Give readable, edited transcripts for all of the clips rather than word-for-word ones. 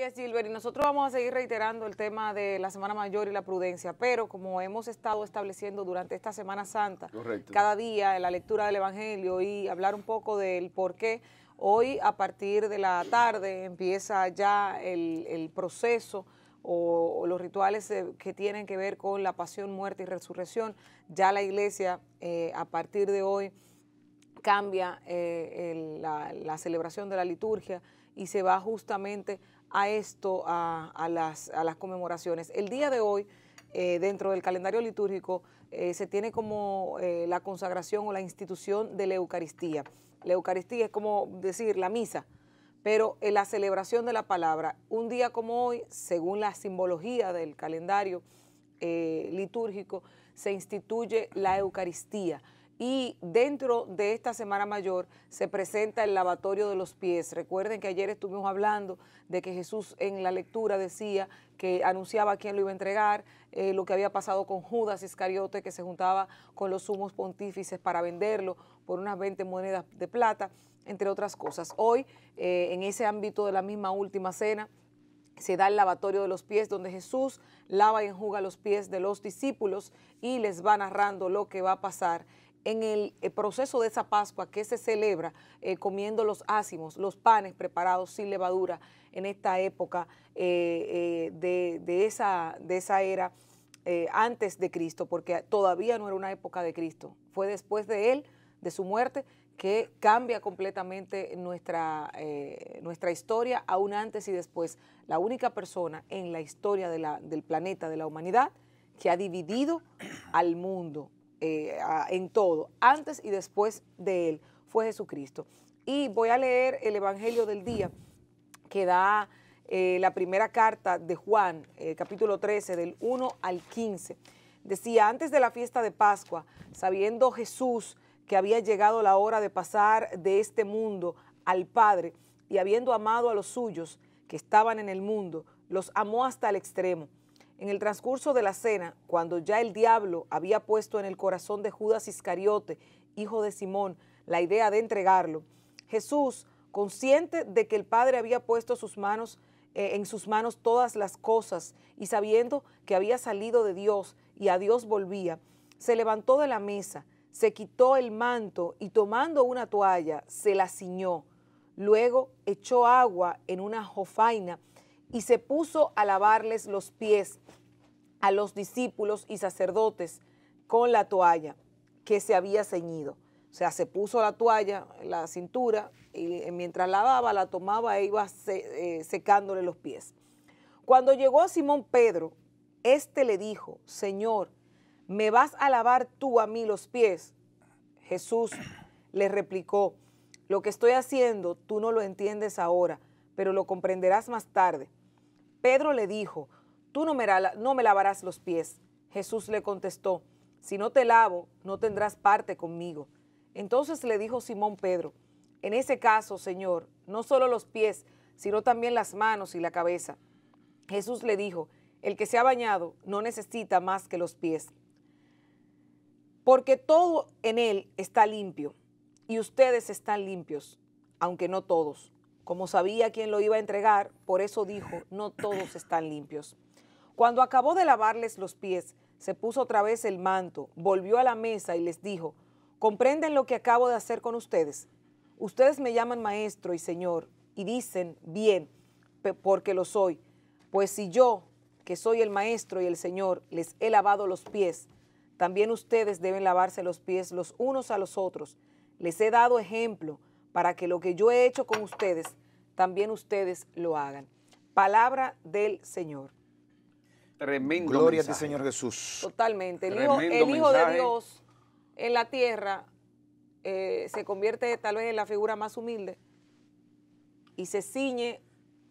es, Gilbert, y nosotros vamos a seguir reiterando el tema de la Semana Mayor y la prudencia, pero como hemos estado estableciendo durante esta Semana Santa, correcto, cada día en la lectura del Evangelio y hablar un poco del por qué, hoy a partir de la tarde empieza ya el proceso o los rituales que tienen que ver con la pasión, muerte y resurrección. Ya la iglesia a partir de hoy cambia la celebración de la liturgia y se va justamente a esto, a las conmemoraciones. El día de hoy, dentro del calendario litúrgico, se tiene como la consagración o la institución de la Eucaristía. La Eucaristía es como decir la misa, pero en la celebración de la palabra. Un día como hoy, según la simbología del calendario litúrgico, se instituye la Eucaristía. Y dentro de esta Semana Mayor se presenta el lavatorio de los pies. Recuerden que ayer estuvimos hablando de que Jesús en la lectura decía que anunciaba a quién lo iba a entregar, lo que había pasado con Judas Iscariote, que se juntaba con los sumos pontífices para venderlo por unas 20 monedas de plata, entre otras cosas. Hoy, en ese ámbito de la misma última cena, se da el lavatorio de los pies, donde Jesús lava y enjuga los pies de los discípulos y les va narrando lo que va a pasar en el proceso de esa Pascua que se celebra comiendo los ácimos, los panes preparados sin levadura en esta época de esa era antes de Cristo, porque todavía no era una época de Cristo, fue después de él, de su muerte, que cambia completamente nuestra historia, aún antes y después. La única persona en la historia del planeta, de la humanidad, que ha dividido al mundo en todo, antes y después de él, fue Jesucristo. Y voy a leer el Evangelio del día que da la primera carta de Juan, capítulo 13, del 1 al 15. Decía: antes de la fiesta de Pascua, sabiendo Jesús que había llegado la hora de pasar de este mundo al Padre, y habiendo amado a los suyos que estaban en el mundo, los amó hasta el extremo. En el transcurso de la cena, cuando ya el diablo había puesto en el corazón de Judas Iscariote, hijo de Simón, la idea de entregarlo, Jesús, consciente de que el Padre había puesto en sus manos todas las cosas, y sabiendo que había salido de Dios y a Dios volvía, se levantó de la mesa, se quitó el manto y tomando una toalla se la ciñó. Luego echó agua en una jofaina y se puso a lavarles los pies a los discípulos y sacerdotes con la toalla que se había ceñido. O sea, se puso la toalla en la cintura y mientras lavaba, la tomaba e iba secándole los pies. Cuando llegó a Simón Pedro, éste le dijo: Señor, ¿me vas a lavar tú a mí los pies? Jesús le replicó: lo que estoy haciendo tú no lo entiendes ahora, pero lo comprenderás más tarde. Pedro le dijo: tú no me lavarás los pies. Jesús le contestó: si no te lavo, no tendrás parte conmigo. Entonces le dijo Simón Pedro: en ese caso, Señor, no solo los pies, sino también las manos y la cabeza. Jesús le dijo: el que se ha bañado no necesita más que los pies, porque todo en él está limpio, y ustedes están limpios, aunque no todos. Como sabía quién lo iba a entregar, por eso dijo: no todos están limpios. Cuando acabó de lavarles los pies, se puso otra vez el manto, volvió a la mesa y les dijo: ¿comprenden lo que acabo de hacer con ustedes? Ustedes me llaman maestro y señor, y dicen bien, porque lo soy. Pues si yo, que soy el maestro y el señor, les he lavado los pies, también ustedes deben lavarse los pies los unos a los otros. Les he dado ejemplo para que lo que yo he hecho con ustedes, también ustedes lo hagan. Palabra del Señor. Tremendo Gloria a ti, mensaje. Señor Jesús. Totalmente. El Tremendo Hijo de mensaje. Dios en la tierra se convierte tal vez en la figura más humilde y se ciñe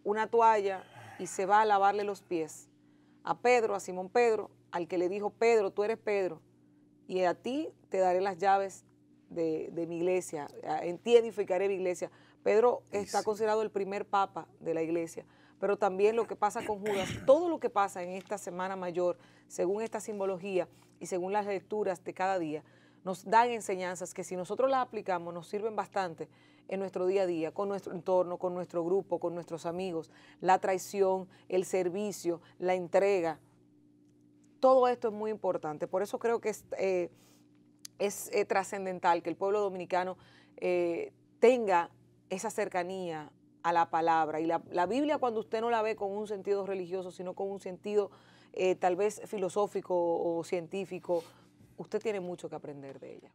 una toalla y se va a lavarle los pies a Pedro, a Simón Pedro, al que le dijo: Pedro, tú eres Pedro, y a ti te daré las llaves de mi iglesia, en ti edificaré mi iglesia. Pedro está considerado el primer papa de la iglesia, pero también lo que pasa con Judas, todo lo que pasa en esta Semana Mayor, según esta simbología y según las lecturas de cada día, nos dan enseñanzas que si nosotros las aplicamos nos sirven bastante en nuestro día a día, con nuestro entorno, con nuestro grupo, con nuestros amigos, la traición, el servicio, la entrega. Todo esto es muy importante. Por eso creo que es trascendental que el pueblo dominicano tenga esa cercanía a la palabra. Y la Biblia, cuando usted no la ve con un sentido religioso, sino con un sentido tal vez filosófico o científico, usted tiene mucho que aprender de ella.